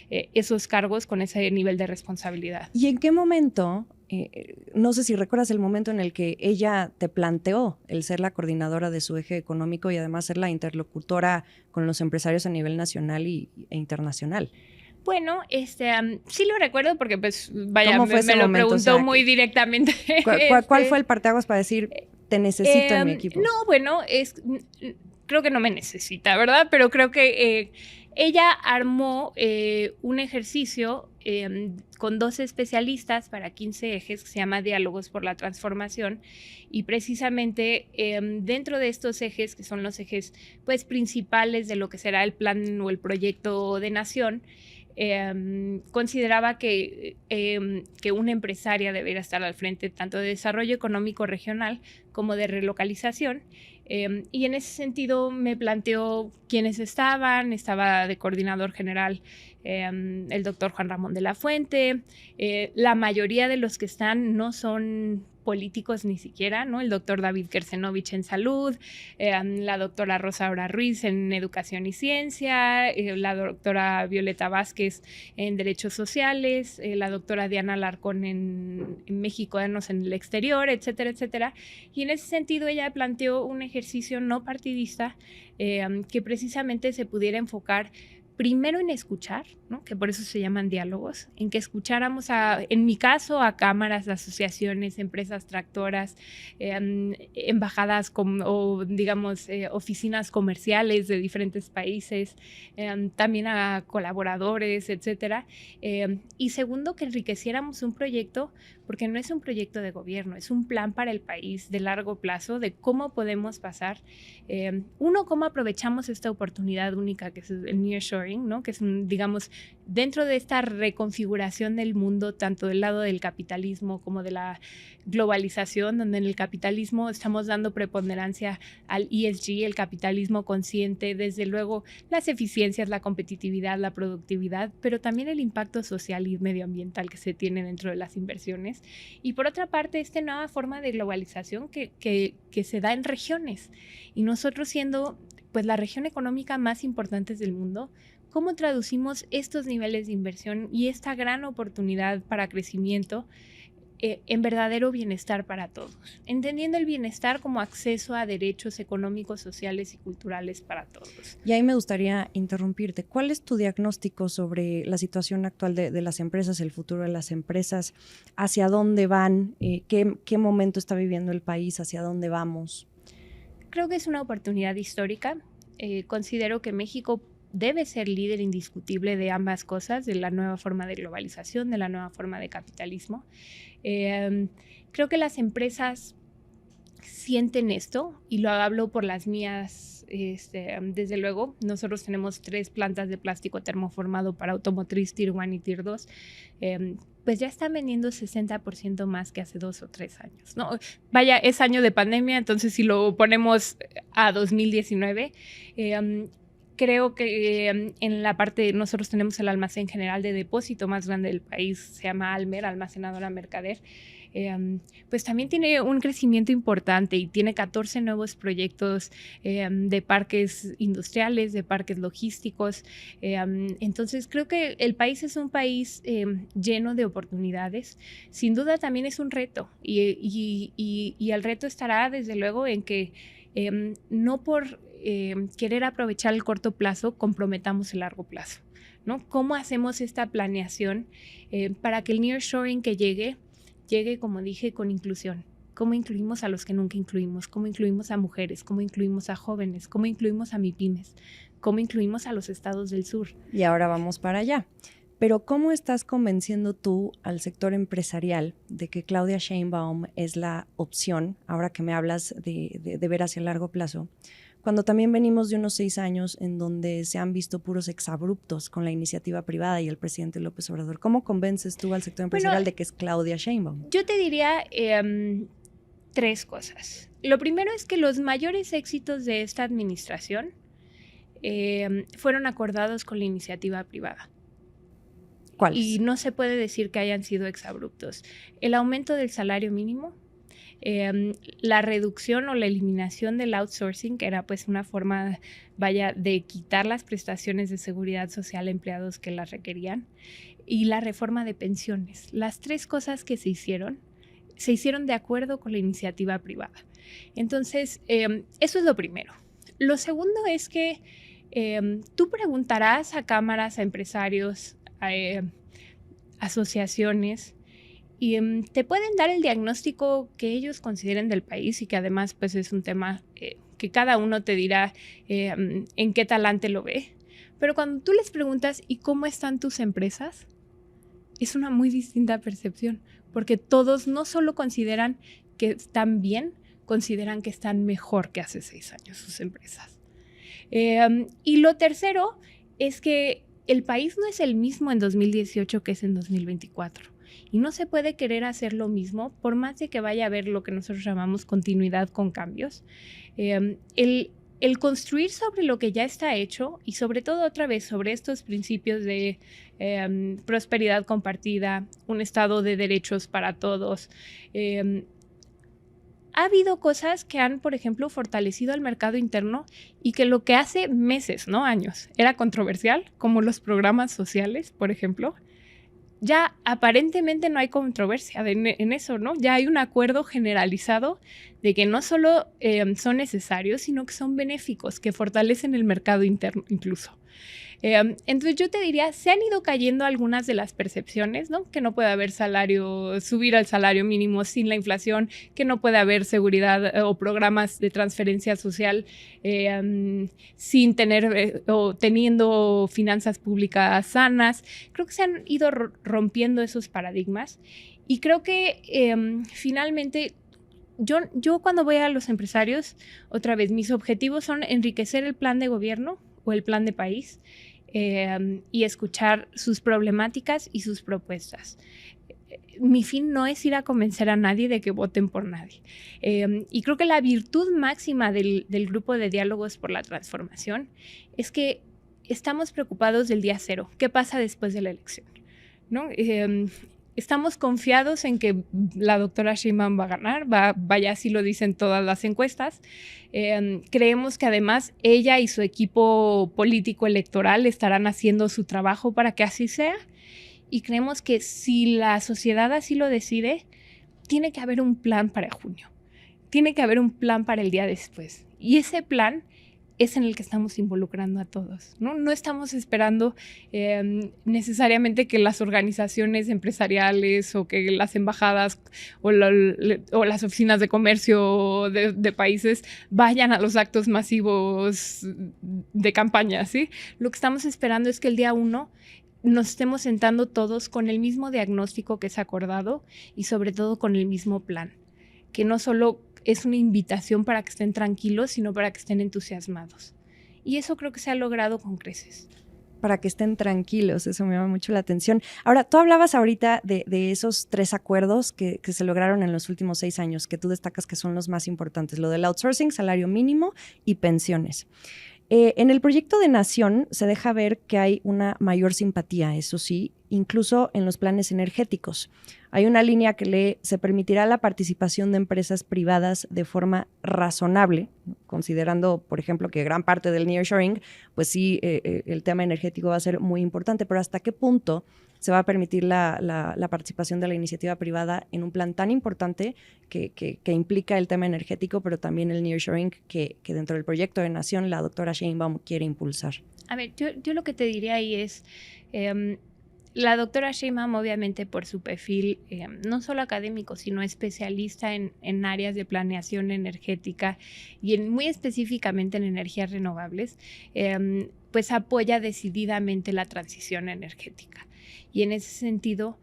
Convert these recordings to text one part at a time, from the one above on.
esos cargos con ese nivel de responsabilidad. ¿Y en qué momento, no sé si recuerdas el momento en el que ella te planteó el ser la coordinadora de su eje económico y además ser la interlocutora con los empresarios a nivel nacional e internacional? Bueno, sí lo recuerdo porque, pues, ¿Cómo fue ese me lo momento? O preguntó sea, muy directamente. ¿cuál fue el parteaguas para decir, te necesito en mi equipo? No, bueno, creo que no me necesita, ¿verdad? Pero creo que ella armó un ejercicio con 12 especialistas para 15 ejes que se llama Diálogos por la Transformación, y precisamente dentro de estos ejes, que son los ejes pues principales de lo que será el plan o el proyecto de nación, consideraba que una empresaria debería estar al frente tanto de desarrollo económico regional como de relocalización. Y en ese sentido me planteó quiénes estaba de coordinador general el doctor Juan Ramón de la Fuente. La mayoría de los que están no son políticos ni siquiera, ¿no? El doctor David Kersenovich en salud, la doctora Rosa Aura Ruiz en educación y ciencia, la doctora Violeta Vázquez en derechos sociales, la doctora Diana Alarcón en mexicanos en el exterior, etcétera, etcétera. Y en ese sentido ella planteó un ejercicio no partidista que precisamente se pudiera enfocar primero en escuchar, ¿no? Que por eso se llaman diálogos, en que escucháramos, en mi caso, a cámaras, asociaciones, empresas tractoras, embajadas o digamos oficinas comerciales de diferentes países, también a colaboradores, etcétera. Y segundo, que enriqueciéramos un proyecto, porque no es un proyecto de gobierno, es un plan para el país de largo plazo de cómo podemos pasar, cómo aprovechamos esta oportunidad única que es el nearshoring, ¿no? Que es, digamos, dentro de esta reconfiguración del mundo, tanto del lado del capitalismo como de la globalización, donde en el capitalismo estamos dando preponderancia al ESG, el capitalismo consciente, desde luego las eficiencias, la competitividad, la productividad, pero también el impacto social y medioambiental que se tiene dentro de las inversiones. Y por otra parte, esta nueva forma de globalización que se da en regiones, y nosotros siendo pues la región económica más importante del mundo, ¿cómo traducimos estos niveles de inversión y esta gran oportunidad para crecimiento en verdadero bienestar para todos? Entendiendo el bienestar como acceso a derechos económicos, sociales y culturales para todos. Y ahí me gustaría interrumpirte. ¿Cuál es tu diagnóstico sobre la situación actual de las empresas, el futuro de las empresas? ¿Hacia dónde van? ¿Qué momento está viviendo el país? ¿Hacia dónde vamos? Creo que es una oportunidad histórica. Considero que México debe ser líder indiscutible de ambas cosas, de la nueva forma de globalización, de la nueva forma de capitalismo. Creo que las empresas sienten esto, y lo hablo por las mías, desde luego. Nosotros tenemos 3 plantas de plástico termoformado para automotriz Tier 1 y Tier 2. Pues ya están vendiendo 60% más que hace 2 o 3 años, ¿no? Vaya, es año de pandemia, entonces si lo ponemos a 2019, creo que en la parte, nosotros tenemos el almacén general de depósito más grande del país, se llama Almer, Almacenadora Mercader. Pues también tiene un crecimiento importante y tiene 14 nuevos proyectos de parques industriales, de parques logísticos. Entonces creo que el país es un país lleno de oportunidades. Sin duda también es un reto, y el reto estará desde luego en que no por querer aprovechar el corto plazo comprometamos el largo plazo, ¿no? ¿Cómo hacemos esta planeación para que el nearshoring que llegue, como dije, con inclusión? ¿Cómo incluimos a los que nunca incluimos? ¿Cómo incluimos a mujeres? ¿Cómo incluimos a jóvenes? ¿Cómo incluimos a MIPYMES? ¿Cómo incluimos a los estados del sur? Y ahora vamos para allá. Pero ¿cómo estás convenciendo tú al sector empresarial de que Claudia Sheinbaum es la opción, ahora que me hablas de ver hacia el largo plazo, cuando también venimos de unos 6 años en donde se han visto puros exabruptos con la iniciativa privada y el presidente López Obrador? ¿Cómo convences tú al sector empresarial de que es Claudia Sheinbaum? Yo te diría 3 cosas. Lo primero es que los mayores éxitos de esta administración fueron acordados con la iniciativa privada. ¿Cuáles? Y no se puede decir que hayan sido exabruptos. El aumento del salario mínimo, la reducción o la eliminación del outsourcing, que era pues una forma, de quitar las prestaciones de seguridad social a empleados que las requerían, y la reforma de pensiones. Las 3 cosas que se hicieron de acuerdo con la iniciativa privada. Entonces, eso es lo primero. Lo segundo es que tú preguntarás a cámaras, a empresarios, a asociaciones, y te pueden dar el diagnóstico que ellos consideren del país, y que además pues es un tema que cada uno te dirá en qué talante lo ve. Pero cuando tú les preguntas ¿y cómo están tus empresas?, es una muy distinta percepción, porque todos no solo consideran que están bien, consideran que están mejor que hace 6 años sus empresas. Y lo tercero es que el país no es el mismo en 2018 que es en 2024. Y no se puede querer hacer lo mismo por más de que vaya a haber lo que nosotros llamamos continuidad con cambios. El construir sobre lo que ya está hecho, y sobre todo otra vez sobre estos principios de prosperidad compartida, un estado de derechos para todos. Ha habido cosas que han, por ejemplo, fortalecido al mercado interno, y que lo que hace meses, no años, era controversial, como los programas sociales, por ejemplo. Ya aparentemente no hay controversia en eso, ¿no? Ya hay un acuerdo generalizado de que no solo son necesarios, sino que son benéficos, que fortalecen el mercado interno incluso. Entonces yo te diría, se han ido cayendo algunas de las percepciones, ¿no? Que no puede haber subir al salario mínimo sin la inflación, que no puede haber seguridad o programas de transferencia social sin tener o teniendo finanzas públicas sanas. Creo que se han ido rompiendo esos paradigmas, y creo que finalmente yo cuando voy a los empresarios, otra vez, mis objetivos son enriquecer el plan de gobierno o el plan de país, y escuchar sus problemáticas y sus propuestas. Mi fin no es ir a convencer a nadie de que voten por nadie. Y creo que la virtud máxima del grupo de diálogos por la transformación es que estamos preocupados del día cero. ¿Qué pasa después de la elección?, ¿no? Estamos confiados en que la doctora Sheinbaum va a ganar, vaya, así lo dicen todas las encuestas. Creemos que además ella y su equipo político electoral estarán haciendo su trabajo para que así sea, y creemos que si la sociedad así lo decide, tiene que haber un plan para junio, tiene que haber un plan para el día después, y ese plan es en el que estamos involucrando a todos, ¿no? No estamos esperando necesariamente que las organizaciones empresariales o que las embajadas o las oficinas de comercio de países vayan a los actos masivos de campaña, ¿sí? Lo que estamos esperando es que el día 1 nos estemos sentando todos con el mismo diagnóstico que es acordado, y sobre todo con el mismo plan, que no solo es una invitación para que estén tranquilos, sino para que estén entusiasmados. Y eso creo que se ha logrado con creces. Para que estén tranquilos, eso me llama mucho la atención. Ahora, tú hablabas ahorita de esos 3 acuerdos que se lograron en los últimos 6 años, que tú destacas que son los más importantes, lo del outsourcing, salario mínimo y pensiones. En el proyecto de Nación se deja ver que hay una mayor simpatía, eso sí, incluso en los planes energéticos. Hay una línea que se permitirá la participación de empresas privadas de forma razonable, considerando, por ejemplo, que gran parte del nearshoring, pues sí, el tema energético va a ser muy importante, pero ¿hasta qué punto se va a permitir la participación de la iniciativa privada en un plan tan importante que implica el tema energético, pero también el nearshoring que dentro del proyecto de Nación la doctora Sheinbaum quiere impulsar? A ver, yo lo que te diría ahí es, la doctora Sheinbaum, obviamente por su perfil, no solo académico, sino especialista en áreas de planeación energética y muy específicamente en energías renovables, pues apoya decididamente la transición energética. Y en ese sentido,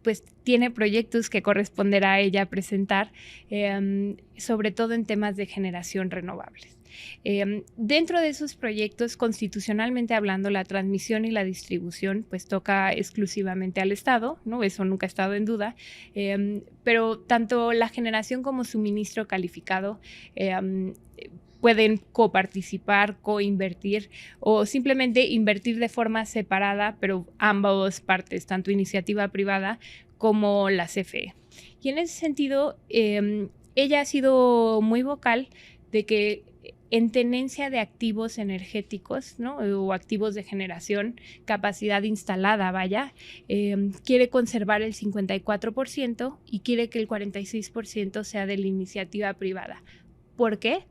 pues tiene proyectos que corresponderá a ella presentar, sobre todo en temas de generación renovables. Dentro de esos proyectos, constitucionalmente hablando, la transmisión y la distribución pues toca exclusivamente al Estado, ¿no? Eso nunca ha estado en duda, pero tanto la generación como suministro calificado pueden coparticipar, coinvertir o simplemente invertir de forma separada, pero ambas partes, tanto iniciativa privada como la CFE. Y en ese sentido, ella ha sido muy vocal de que en tenencia de activos energéticos, ¿no? O activos de generación, capacidad instalada, vaya, quiere conservar el 54% y quiere que el 46% sea de la iniciativa privada. ¿Por qué?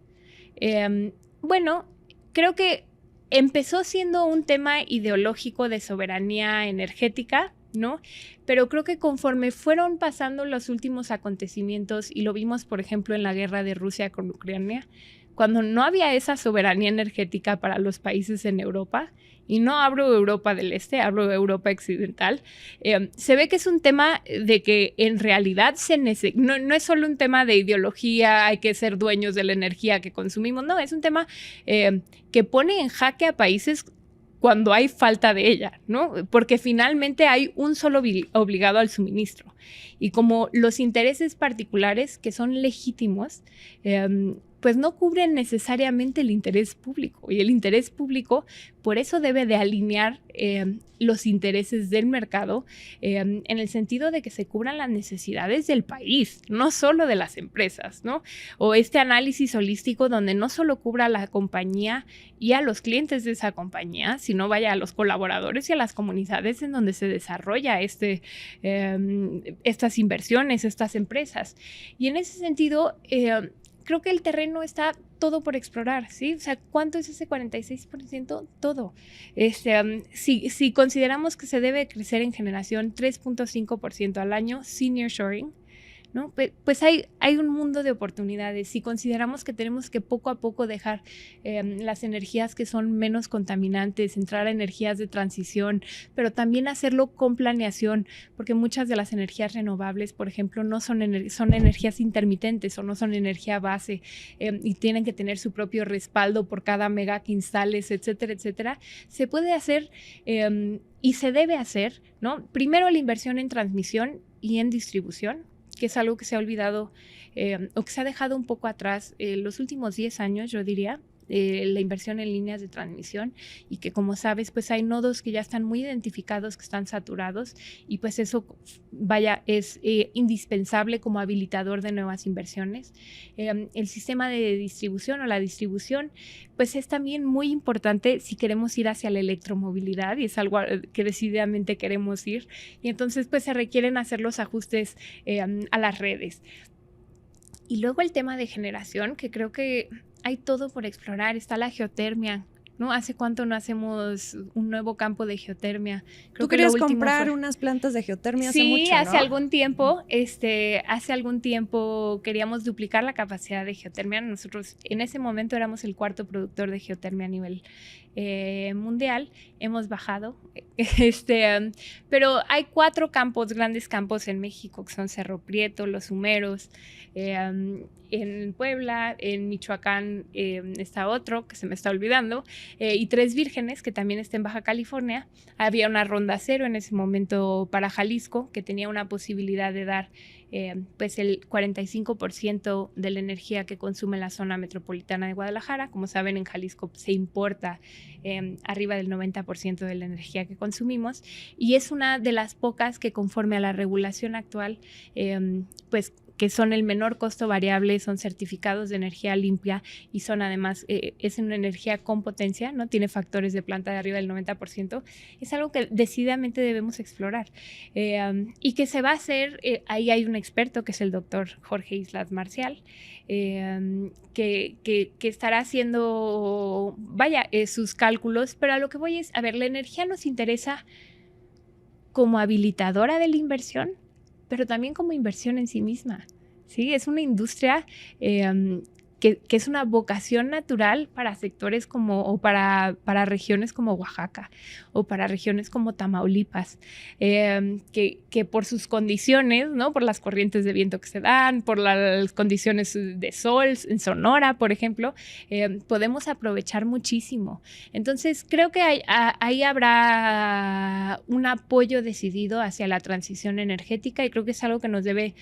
Bueno, creo que empezó siendo un tema ideológico de soberanía energética, ¿no? Pero creo que conforme fueron pasando los últimos acontecimientos, y lo vimos, por ejemplo, en la guerra de Rusia con Ucrania, cuando no había esa soberanía energética para los países en Europa, y no hablo de Europa del Este, hablo de Europa occidental, se ve que es un tema de que en realidad no es solo un tema de ideología, hay que ser dueños de la energía que consumimos, no, es un tema que pone en jaque a países cuando hay falta de ella, ¿no? Porque finalmente hay un solo obligado al suministro. Y como los intereses particulares, que son legítimos, pues no cubren necesariamente el interés público. Y el interés público, por eso debe de alinear los intereses del mercado en el sentido de que se cubran las necesidades del país, no solo de las empresas, ¿no? O este análisis holístico donde no solo cubra a la compañía y a los clientes de esa compañía, sino vaya a los colaboradores y a las comunidades en donde se desarrolla estas inversiones, estas empresas. Y en ese sentido, creo que el terreno está todo por explorar, ¿sí? O sea, ¿cuánto es ese 46%? Todo. Si consideramos que se debe crecer en generación 3.5% al año, senior shoring, ¿no? Pues hay un mundo de oportunidades. Si consideramos que tenemos que poco a poco dejar las energías que son menos contaminantes, entrar a energías de transición, pero también hacerlo con planeación, porque muchas de las energías renovables, por ejemplo, no son energías intermitentes o no son energía base y tienen que tener su propio respaldo por cada mega que instales, etcétera, etcétera. Se puede hacer y se debe hacer, ¿no? Primero la inversión en transmisión y en distribución, que es algo que se ha olvidado o que se ha dejado un poco atrás los últimos 10 años, yo diría, la inversión en líneas de transmisión, y que, como sabes, pues hay nodos que ya están muy identificados, que están saturados, y pues eso, vaya, es indispensable como habilitador de nuevas inversiones. El sistema de distribución o la distribución, pues es también muy importante si queremos ir hacia la electromovilidad, y es algo que decididamente queremos ir, y entonces pues se requieren hacer los ajustes a las redes. Y luego el tema de generación, que creo que hay todo por explorar. Está la geotermia, ¿no? ¿Hace cuánto no hacemos un nuevo campo de geotermia? Tú querías comprar unas plantas de geotermia hace mucho, ¿no? Sí, hace algún tiempo queríamos duplicar la capacidad de geotermia. Nosotros en ese momento éramos el 4º productor de geotermia a nivel mundial. Hemos bajado, pero hay 4 grandes campos en México, que son Cerro Prieto, Los Humeros, en Puebla, en Michoacán está otro que se me está olvidando, y 3 vírgenes que también está en Baja California. Había una ronda cero en ese momento para Jalisco, que tenía una posibilidad de dar pues el 45% de la energía que consume la zona metropolitana de Guadalajara. Como saben, en Jalisco se importa arriba del 90% de la energía que consumimos, y es una de las pocas que, conforme a la regulación actual, pues que son el menor costo variable, son certificados de energía limpia y son además, es una energía con potencia, ¿no? Tiene factores de planta de arriba del 90%. Es algo que decididamente debemos explorar y que se va a hacer. Ahí hay un experto que es el doctor Jorge Islas Marcial, que estará haciendo, vaya, sus cálculos, pero a lo que voy es, a ver, la energía nos interesa como habilitadora de la inversión, pero también como inversión en sí misma, ¿sí? Es una industria que es una vocación natural para sectores o para regiones como Oaxaca o para regiones como Tamaulipas, que por sus condiciones, ¿no? Por las corrientes de viento que se dan, por las condiciones de sol, en Sonora, por ejemplo, podemos aprovechar muchísimo. Entonces, creo que ahí habrá un apoyo decidido hacia la transición energética, y creo que es algo que nos debe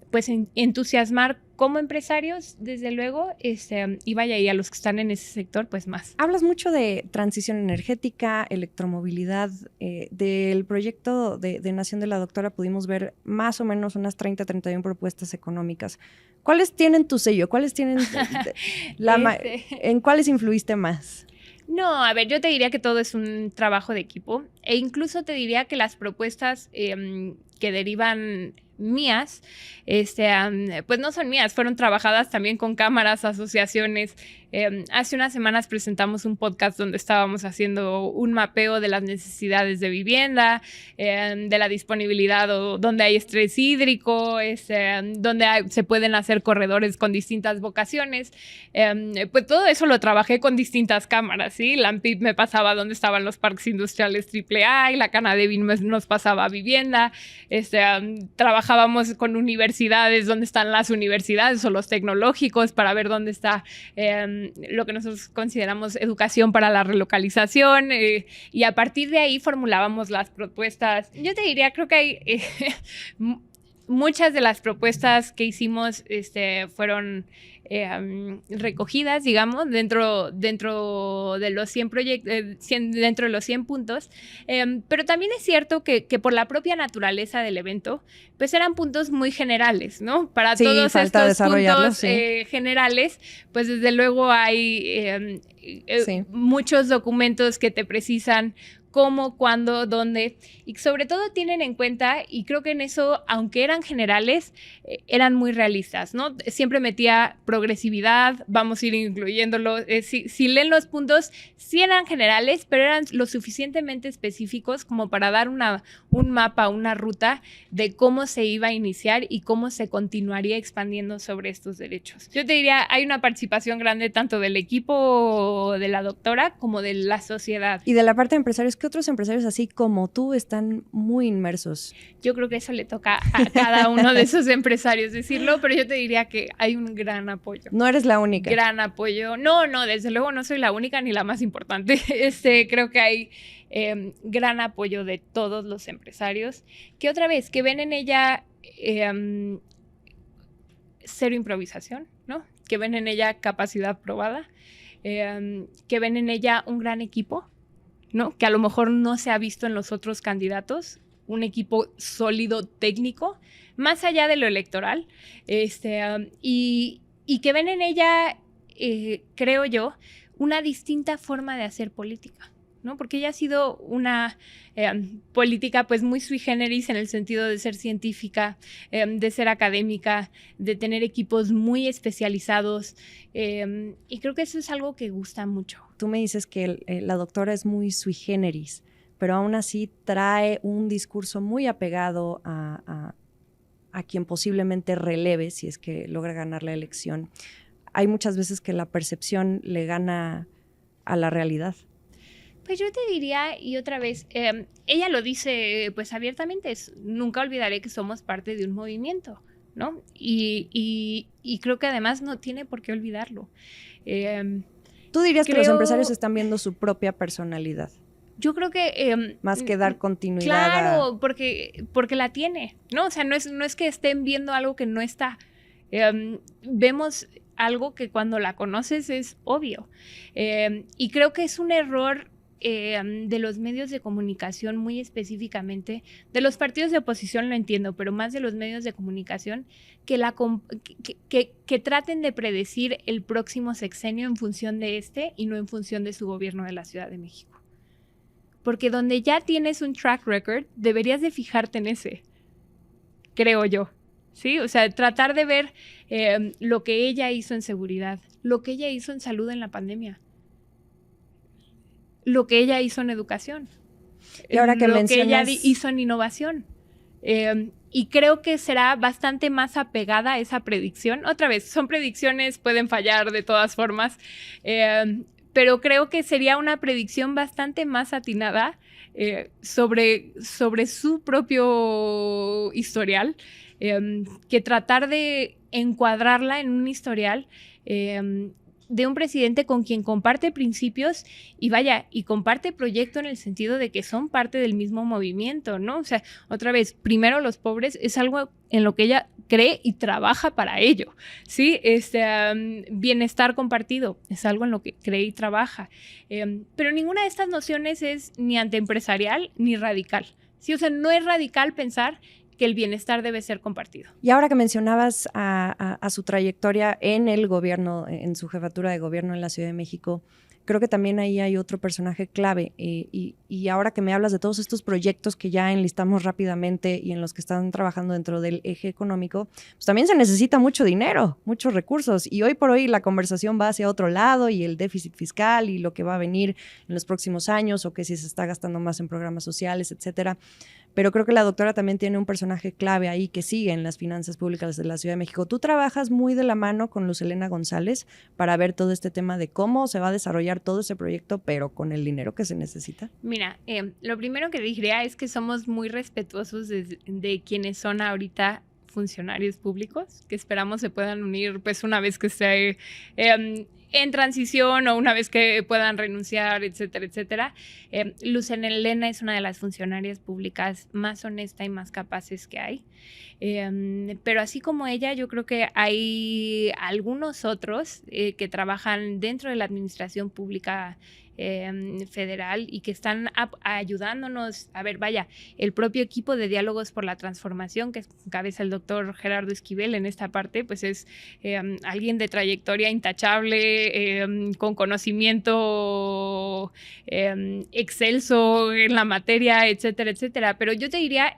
pues entusiasmar como empresarios, desde luego, y vaya, y a los que están en ese sector, pues más. Hablas mucho de transición energética, electromovilidad. Del proyecto de Nación de la Doctora pudimos ver más o menos unas 31 propuestas económicas. ¿Cuáles tienen tu sello? ¿Cuáles tienen ¿En cuáles influiste más? No, a ver, yo te diría que todo es un trabajo de equipo e incluso te diría que las propuestas que derivan mías, pues no son mías, fueron trabajadas también con cámaras, asociaciones. Hace unas semanas presentamos un podcast donde estábamos haciendo un mapeo de las necesidades de vivienda, de la disponibilidad o donde hay estrés hídrico, donde se pueden hacer corredores con distintas vocaciones. Pues todo eso lo trabajé con distintas cámaras, ¿sí? La ANPIP me pasaba donde estaban los parques industriales AAA y la Canadevin nos pasaba vivienda. Trabajábamos con universidades, donde están las universidades o los tecnológicos para ver dónde está lo que nosotros consideramos educación para la relocalización, y a partir de ahí formulábamos las propuestas. Yo te diría, creo que hay muchas de las propuestas que hicimos fueron recogidas, digamos, dentro de los 100 dentro de los 100 puntos, pero también es cierto que por la propia naturaleza del evento, pues eran puntos muy generales, ¿no? Para sí, todos estos puntos sí. generales, pues desde luego hay sí, muchos documentos que te precisan cómo, cuándo, dónde, y sobre todo tienen en cuenta, y creo que en eso, aunque eran generales, eran muy realistas, ¿no? Siempre metía progresividad, vamos a ir incluyéndolo. Si leen los puntos, sí eran generales, pero eran lo suficientemente específicos como para dar un mapa, una ruta de cómo se iba a iniciar y cómo se continuaría expandiendo sobre estos derechos. Yo te diría, hay una participación grande tanto del equipo de la doctora como de la sociedad. Y de la parte de empresarios, ¿qué otros empresarios así como tú están muy inmersos? Yo creo que eso le toca a cada uno de esos empresarios decirlo, pero yo te diría que hay un gran apoyo. No eres la única. Gran apoyo. No, desde luego no soy la única ni la más importante. Creo que hay gran apoyo de todos los empresarios, que otra vez, que ven en ella cero improvisación, ¿no? Que ven en ella capacidad probada, que ven en ella un gran equipo, ¿no? Que a lo mejor no se ha visto en los otros candidatos, un equipo sólido técnico, más allá de lo electoral, y que ven en ella, creo yo, una distinta forma de hacer política, ¿no? Porque ella ha sido una política pues muy sui generis en el sentido de ser científica, de ser académica, de tener equipos muy especializados, y creo que eso es algo que gusta mucho. Tú me dices que la doctora es muy sui generis, pero aún así trae un discurso muy apegado a quien posiblemente releve si es que logra ganar la elección. Hay muchas veces que la percepción le gana a la realidad. Pues yo te diría, y otra vez, ella lo dice pues abiertamente, nunca olvidaré que somos parte de un movimiento, ¿no? Y creo que además no tiene por qué olvidarlo. ¿Tú dirías que los empresarios están viendo su propia personalidad? Yo creo que... más que dar continuidad. Claro, porque la tiene, ¿no? O sea, no es que estén viendo algo que no está. Vemos algo que cuando la conoces es obvio. Y creo que es un error de los medios de comunicación, muy específicamente, de los partidos de oposición lo entiendo, pero más de los medios de comunicación, que traten de predecir el próximo sexenio en función de y no en función de su gobierno de la Ciudad de México. Porque donde ya tienes un track record, deberías de fijarte en ese, creo yo, ¿sí? O sea, tratar de ver lo que ella hizo en seguridad, lo que ella hizo en salud en la pandemia, lo que ella hizo en educación, y ahora que lo que ella hizo en innovación. Y creo que será bastante más apegada a esa predicción. Otra vez, son predicciones, pueden fallar de todas formas, pero creo que sería una predicción bastante más atinada sobre su propio historial, que tratar de encuadrarla en un historial de un presidente con quien comparte principios y vaya, y comparte proyecto en el sentido de que son parte del mismo movimiento, ¿no? O sea, otra vez, primero los pobres es algo en lo que ella cree y trabaja para ello, ¿sí? Bienestar compartido es algo en lo que cree y trabaja. Pero ninguna de estas nociones es ni antiempresarial ni radical, ¿sí? O sea, no es radical pensar que el bienestar debe ser compartido. Y ahora que mencionabas a su trayectoria en el gobierno, en su jefatura de gobierno en la Ciudad de México, creo que también ahí hay otro personaje clave. Y ahora que me hablas de todos estos proyectos que ya enlistamos rápidamente y en los que están trabajando dentro del eje económico, pues también se necesita mucho dinero, muchos recursos. Y hoy por hoy la conversación va hacia otro lado y el déficit fiscal y lo que va a venir en los próximos años o que si se está gastando más en programas sociales, etcétera. Pero creo que la doctora también tiene un personaje clave ahí que sigue en las finanzas públicas de la Ciudad de México. Tú trabajas muy de la mano con Luz Helena González para ver todo este tema de cómo se va a desarrollar todo ese proyecto, pero con el dinero que se necesita. Mira, lo primero que diría es que somos muy respetuosos de quienes son ahorita funcionarios públicos, que esperamos se puedan unir pues una vez que esté en transición o una vez que puedan renunciar, etcétera, etcétera. Luz Helena es una de las funcionarias públicas más honesta y más capaces que hay. Pero así como ella, yo creo que hay algunos otros que trabajan dentro de la administración pública federal y que están ayudándonos. A ver, vaya, el propio equipo de Diálogos por la Transformación que encabeza el doctor Gerardo Esquivel en esta parte, pues es alguien de trayectoria intachable, con conocimiento excelso en la materia, etcétera, etcétera. Pero yo te diría,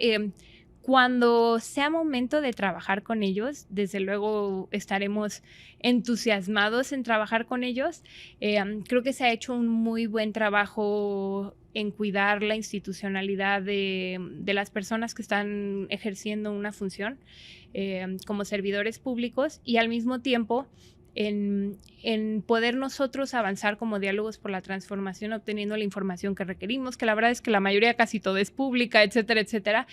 cuando sea momento de trabajar con ellos, desde luego estaremos entusiasmados en trabajar con ellos. Creo que se ha hecho un muy buen trabajo en cuidar la institucionalidad de las personas que están ejerciendo una función como servidores públicos y al mismo tiempo en poder nosotros avanzar como Diálogos por la Transformación obteniendo la información que requerimos, que la verdad es que la mayoría casi todo es pública, etcétera, etcétera,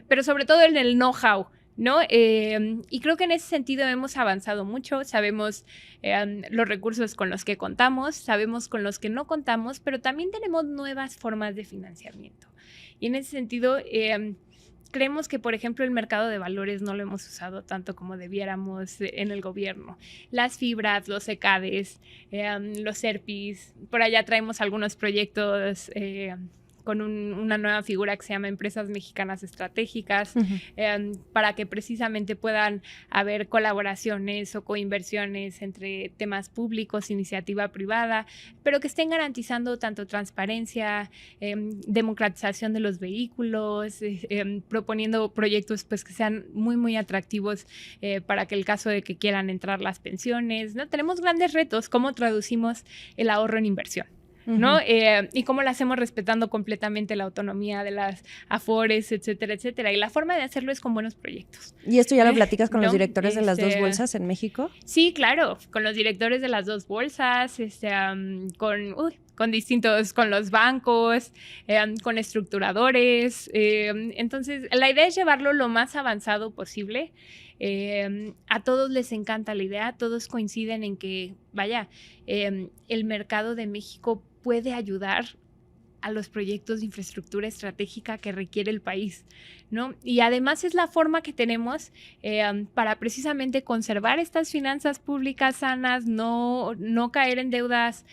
pero sobre todo en el know-how, ¿no? Y creo que en ese sentido hemos avanzado mucho, sabemos los recursos con los que contamos, sabemos con los que no contamos, pero también tenemos nuevas formas de financiamiento. Y en ese sentido, creemos que, por ejemplo, el mercado de valores no lo hemos usado tanto como debiéramos en el gobierno. Las fibras, los ECADES, los SERPIs, por allá traemos algunos proyectos con una nueva figura que se llama Empresas Mexicanas Estratégicas, para que precisamente puedan haber colaboraciones o coinversiones entre temas públicos, iniciativa privada, pero que estén garantizando tanto transparencia, democratización de los vehículos, proponiendo proyectos pues, que sean muy, muy atractivos para que el caso de que quieran entrar las pensiones, ¿no? Tenemos grandes retos, cómo traducimos el ahorro en inversión, ¿no? Y cómo lo hacemos respetando completamente la autonomía de las afores, etcétera, etcétera. Y la forma de hacerlo es con buenos proyectos. ¿Y esto ya lo platicas con los directores de las dos bolsas en México? Sí, claro, con los directores de las dos bolsas, con distintos, con los bancos, con estructuradores. Entonces, la idea es llevarlo lo más avanzado posible. A todos les encanta la idea, todos coinciden en que, vaya, el mercado de México puede ayudar a los proyectos de infraestructura estratégica que requiere el país, ¿no? Y además es la forma que tenemos para precisamente conservar estas finanzas públicas sanas, no caer en deudas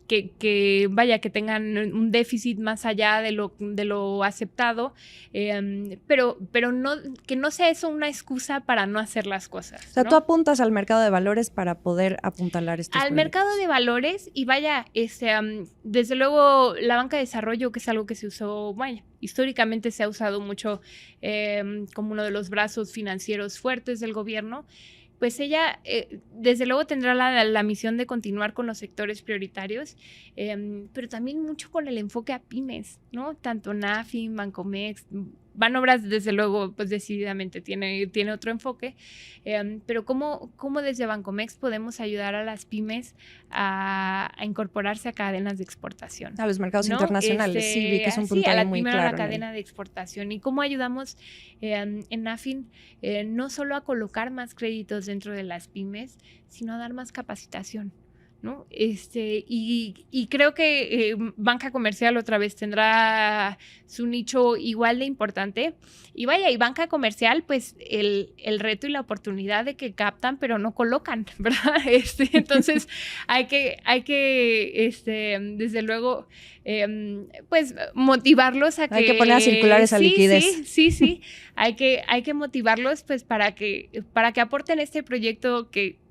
que tengan un déficit más allá de lo aceptado, pero no, que no sea eso una excusa para no hacer las cosas. O sea, ¿no? tú apuntas al mercado de valores para poder apuntalar estos proyectos. Mercado de valores y vaya, desde luego la banca de desarrollo, que es algo que se usó, vaya, históricamente se ha usado mucho como uno de los brazos financieros fuertes del gobierno. Pues ella, desde luego, tendrá la misión de continuar con los sectores prioritarios, pero también mucho con el enfoque a pymes, ¿no? Tanto NAFIN, Bancomext, Banobras, desde luego, pues decididamente tiene otro enfoque, pero ¿cómo desde Bancomext podemos ayudar a las pymes a incorporarse a cadenas de exportación? A los mercados internacionales, sí, vi que es un punto ahí muy claro. A la cadena de exportación. ¿Y cómo ayudamos en AFIN no solo a colocar más créditos dentro de las pymes, sino a dar más capacitación? ¿No? Y creo que banca comercial otra vez tendrá su nicho igual de importante. Y vaya, y banca comercial, pues el reto y la oportunidad de que captan, pero no colocan, ¿verdad? Entonces hay que desde luego, pues motivarlos a que... Hay que poner a circular esa liquidez. Sí. Hay que motivarlos, pues, para que aporten este proyecto que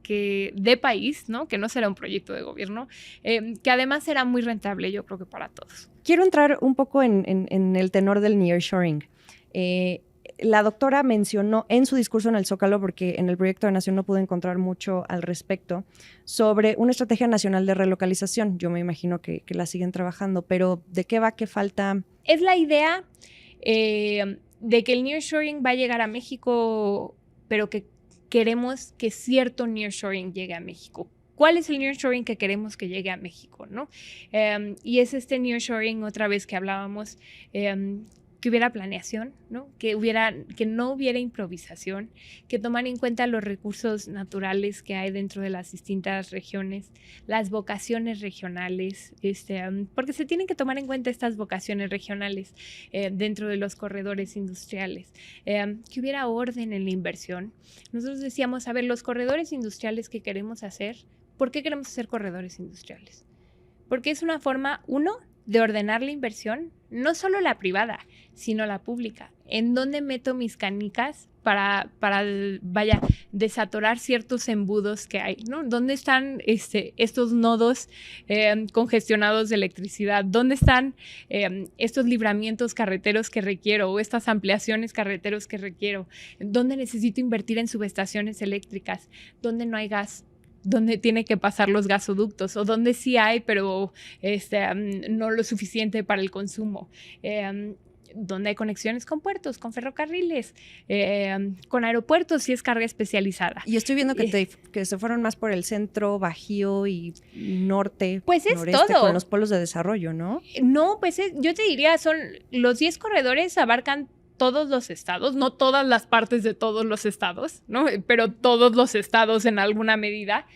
de país, ¿no? Que no será un proyecto de gobierno, que además será muy rentable, yo creo que para todos. Quiero entrar un poco en el tenor del nearshoring. La doctora mencionó en su discurso en el Zócalo, porque en el proyecto de Nación no pude encontrar mucho al respecto, sobre una estrategia nacional de relocalización. Yo me imagino que la siguen trabajando, pero ¿de qué va? ¿Qué falta? Es la idea de que el nearshoring va a llegar a México, pero que queremos que cierto nearshoring llegue a México. ¿Cuál es el nearshoring que queremos que llegue a México, ¿no? Y es este nearshoring, otra vez que hablábamos, que hubiera planeación, ¿no? Que no hubiera improvisación, que tomar en cuenta los recursos naturales que hay dentro de las distintas regiones, las vocaciones regionales, porque se tienen que tomar en cuenta estas vocaciones regionales dentro de los corredores industriales, que hubiera orden en la inversión. Nosotros decíamos, a ver, los corredores industriales que queremos hacer, ¿por qué queremos hacer corredores industriales? Porque es una forma, de ordenar la inversión, no solo la privada, sino la pública. ¿En dónde meto mis canicas para desatorar ciertos embudos que hay, ¿no? ¿Dónde están estos nodos congestionados de electricidad? ¿Dónde están estos libramientos carreteros que requiero o estas ampliaciones carreteros que requiero? ¿Dónde necesito invertir en subestaciones eléctricas? ¿Dónde no hay gas? Donde tiene que pasar los gasoductos o donde sí hay, pero no lo suficiente para el consumo. Donde hay conexiones con puertos, con ferrocarriles, con aeropuertos si es carga especializada. Y estoy viendo que se fueron más por el centro, bajío y norte, pues es noreste, todo. Con los polos de desarrollo, ¿no? No, pues yo te diría, son los 10 corredores abarcan todos los estados, no todas las partes de todos los estados, ¿no? Pero todos los estados en alguna medida.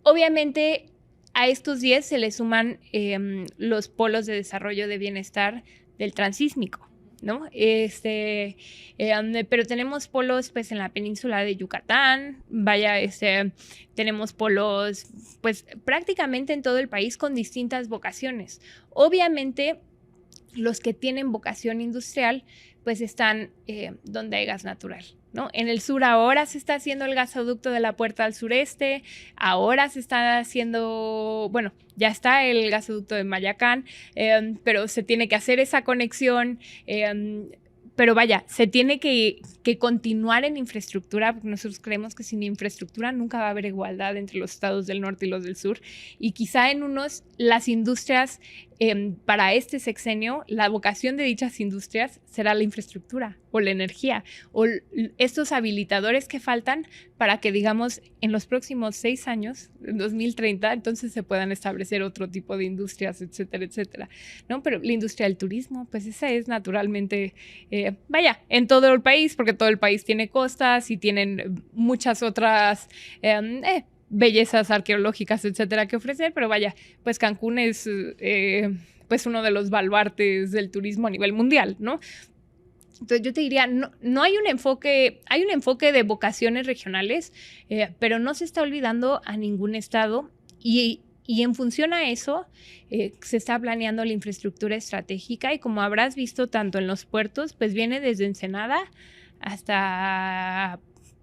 Obviamente, a estos 10 se le suman los polos de desarrollo de bienestar del transísmico, ¿no? Pero tenemos polos, pues, en la península de Yucatán, tenemos polos, pues, prácticamente en todo el país con distintas vocaciones. Obviamente, los que tienen vocación industrial, pues están donde hay gas natural, ¿no? En el sur ahora se está haciendo el gasoducto de la Puerta al Sureste, ahora se está haciendo, bueno, ya está el gasoducto de Mayacán, pero se tiene que hacer esa conexión, pero vaya, se tiene que continuar en infraestructura, porque nosotros creemos que sin infraestructura nunca va a haber igualdad entre los estados del norte y los del sur, y quizá en unos, las industrias, para este sexenio, la vocación de dichas industrias será la infraestructura o la energía, o estos habilitadores que faltan para que, digamos, en los próximos 6 años, en 2030, entonces se puedan establecer otro tipo de industrias, etcétera, etcétera, ¿no? Pero la industria del turismo, pues esa es naturalmente, en todo el país, porque todo el país tiene costas y tienen muchas otras bellezas arqueológicas, etcétera, que ofrecer, pero vaya, pues Cancún es pues uno de los baluartes del turismo a nivel mundial, ¿no? Entonces yo te diría, no hay un enfoque de vocaciones regionales, pero no se está olvidando a ningún estado y en función a eso se está planeando la infraestructura estratégica y como habrás visto tanto en los puertos, pues viene desde Ensenada hasta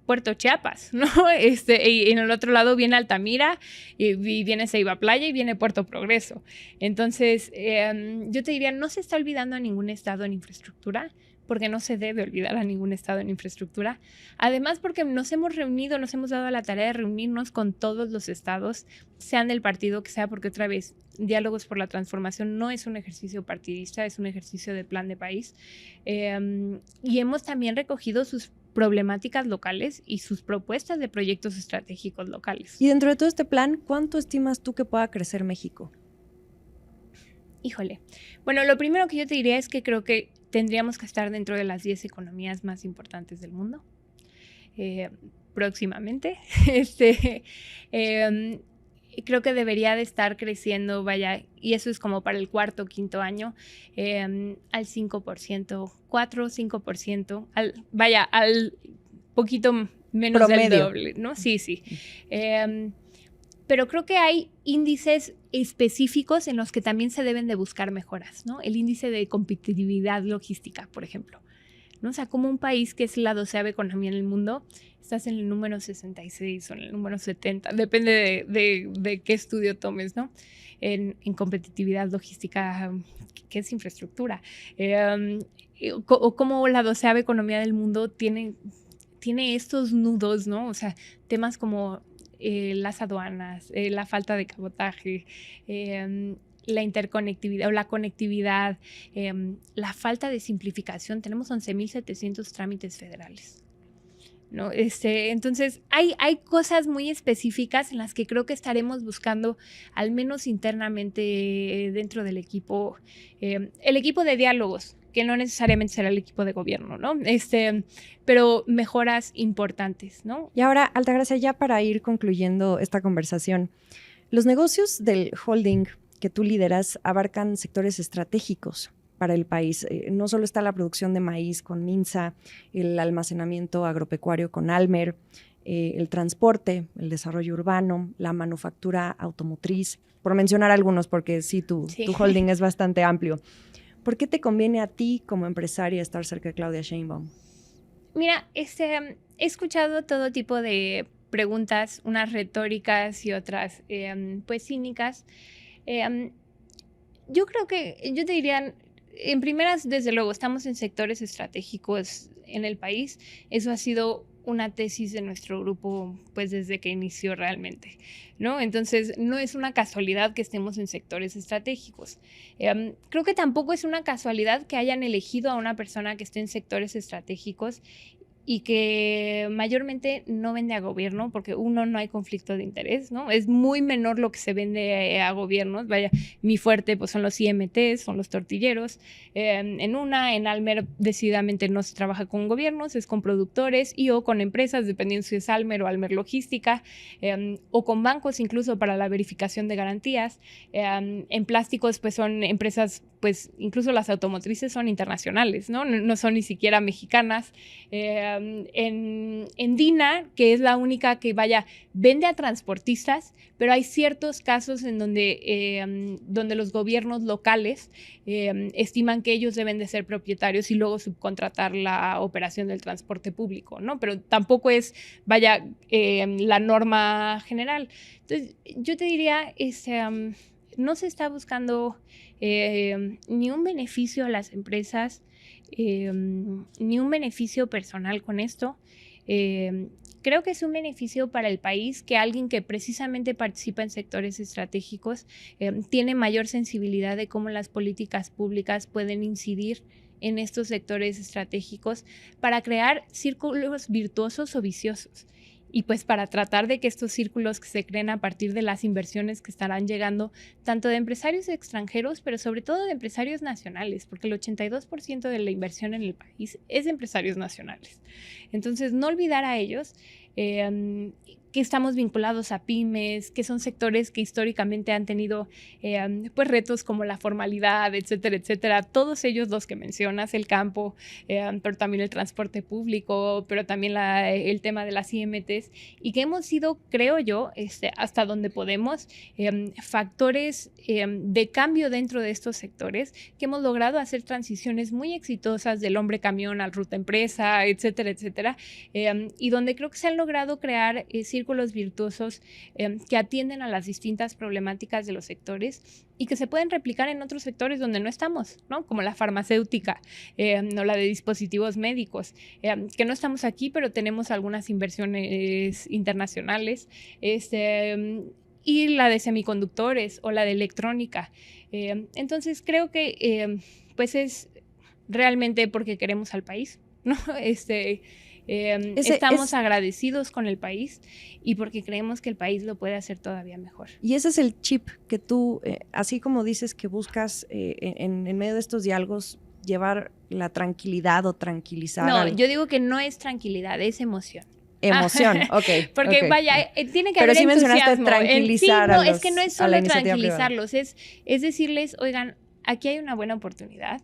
Puerto Chiapas, ¿no? Y en el otro lado viene Altamira, y viene Ceiba Playa y viene Puerto Progreso. Entonces, yo te diría, no se está olvidando a ningún estado en infraestructura, porque no se debe olvidar a ningún estado en infraestructura. Además, porque nos hemos reunido, nos hemos dado la tarea de reunirnos con todos los estados, sean del partido que sea, porque otra vez, Diálogos por la Transformación no es un ejercicio partidista, es un ejercicio de plan de país. Y hemos también recogido sus problemáticas locales y sus propuestas de proyectos estratégicos locales. Y dentro de todo este plan, ¿cuánto estimas tú que pueda crecer México? Híjole. Bueno, lo primero que yo te diría es que creo que tendríamos que estar dentro de las 10 economías más importantes del mundo próximamente. Creo que debería de estar creciendo, vaya, y eso es como para el cuarto o quinto año, al 5%, 4 o 5%, vaya, al poquito menos promedio. del doble, ¿no? Sí. Pero creo que hay índices específicos en los que también se deben de buscar mejoras, ¿no? El índice de competitividad logística, por ejemplo, ¿no? O sea, como un país que es la 12ª economía en el mundo, estás en el número 66 o en el número 70, depende de qué estudio tomes, ¿no? En competitividad logística, que es infraestructura. O como la 12ª economía del mundo tiene estos nudos, ¿no? O sea, temas como las aduanas, la falta de cabotaje, la interconectividad o la conectividad, la falta de simplificación. Tenemos 11,700 trámites federales, ¿no? Entonces, hay cosas muy específicas en las que creo que estaremos buscando, al menos internamente dentro del equipo, el equipo de diálogos, que no necesariamente será el equipo de gobierno, ¿no? Pero mejoras importantes, ¿no? Y ahora, Altagracia, ya para ir concluyendo esta conversación, los negocios del holding que tú lideras abarcan sectores estratégicos para el país. No solo está la producción de maíz con Minsa, el almacenamiento agropecuario con Almer, el transporte, el desarrollo urbano, la manufactura automotriz, por mencionar algunos, porque sí, tu holding es bastante amplio. ¿Por qué te conviene a ti como empresaria estar cerca de Claudia Sheinbaum? Mira, he escuchado todo tipo de preguntas, unas retóricas y otras pues cínicas. Yo creo que, yo te diría, en primeras, desde luego, estamos en sectores estratégicos en el país. Eso ha sido una tesis de nuestro grupo, pues desde que inició realmente, ¿no? Entonces, no es una casualidad que estemos en sectores estratégicos. Creo que tampoco es una casualidad que hayan elegido a una persona que esté en sectores estratégicos y que mayormente no vende a gobierno, porque uno, no hay conflicto de interés, ¿no? Es muy menor lo que se vende a gobiernos. Vaya, mi fuerte pues son los IMTs, son los tortilleros. En Almer decididamente no se trabaja con gobiernos, es con productores y o con empresas, dependiendo si es Almer o Almer Logística, o con bancos incluso para la verificación de garantías. En plásticos pues son empresas, pues incluso las automotrices son internacionales, ¿no? No son ni siquiera mexicanas. En Dina, que es la única que, vaya, vende a transportistas, pero hay ciertos casos en donde los gobiernos locales estiman que ellos deben de ser propietarios y luego subcontratar la operación del transporte público, ¿no? Pero tampoco es, vaya, la norma general. Entonces, yo te diría, no se está buscando ni un beneficio a las empresas, ni un beneficio personal con esto. Creo que es un beneficio para el país que alguien que precisamente participa en sectores estratégicos tiene mayor sensibilidad de cómo las políticas públicas pueden incidir en estos sectores estratégicos para crear círculos virtuosos o viciosos. Y pues para tratar de que estos círculos que se creen a partir de las inversiones que estarán llegando, tanto de empresarios extranjeros, pero sobre todo de empresarios nacionales, porque el 82% de la inversión en el país es de empresarios nacionales. Entonces, no olvidar a ellos, que estamos vinculados a pymes, que son sectores que históricamente han tenido pues retos como la formalidad, etcétera, etcétera. Todos ellos los que mencionas, el campo, pero también el transporte público, pero también el tema de las IMTs, y que hemos sido, creo yo, hasta donde podemos, factores de cambio dentro de estos sectores, que hemos logrado hacer transiciones muy exitosas del hombre camión al ruta empresa, etcétera, etcétera, y donde creo que se han logrado crear círculos círculos virtuosos que atienden a las distintas problemáticas de los sectores y que se pueden replicar en otros sectores donde no estamos, ¿no? Como la farmacéutica, o la de dispositivos médicos, que no estamos aquí, pero tenemos algunas inversiones internacionales, y la de semiconductores o la de electrónica. Entonces creo que pues es realmente porque queremos al país, ¿no? Estamos agradecidos con el país y porque creemos que el país lo puede hacer todavía mejor. Y ese es el chip que tú, así como dices que buscas en medio de estos diálogos llevar la tranquilidad o tranquilizar. No, yo digo que no es tranquilidad, es emoción. Emoción, ok. Porque okay. vaya, tiene que Pero haber sí entusiasmo. mencionaste tranquilizar sí, no, a los, es que no es solo tranquilizarlos, es decirles, oigan, aquí hay una buena oportunidad.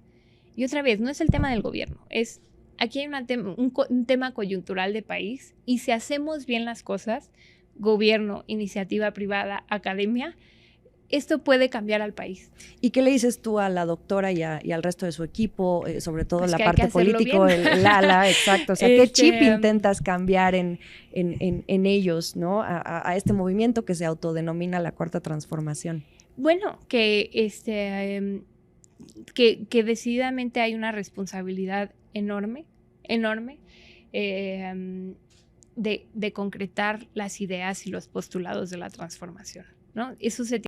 Y otra vez, no es el tema del gobierno, es aquí hay un tema coyuntural de país y si hacemos bien las cosas, gobierno, iniciativa privada, academia, esto puede cambiar al país. ¿Y qué le dices tú a la doctora y al resto de su equipo, sobre todo pues la parte político, el ala, exacto? O sea, ¿qué chip intentas cambiar en ellos, ¿no? A este movimiento que se autodenomina la Cuarta Transformación? Bueno, que decididamente hay una responsabilidad enorme de concretar las ideas y los postulados de la transformación, ¿no? Eso se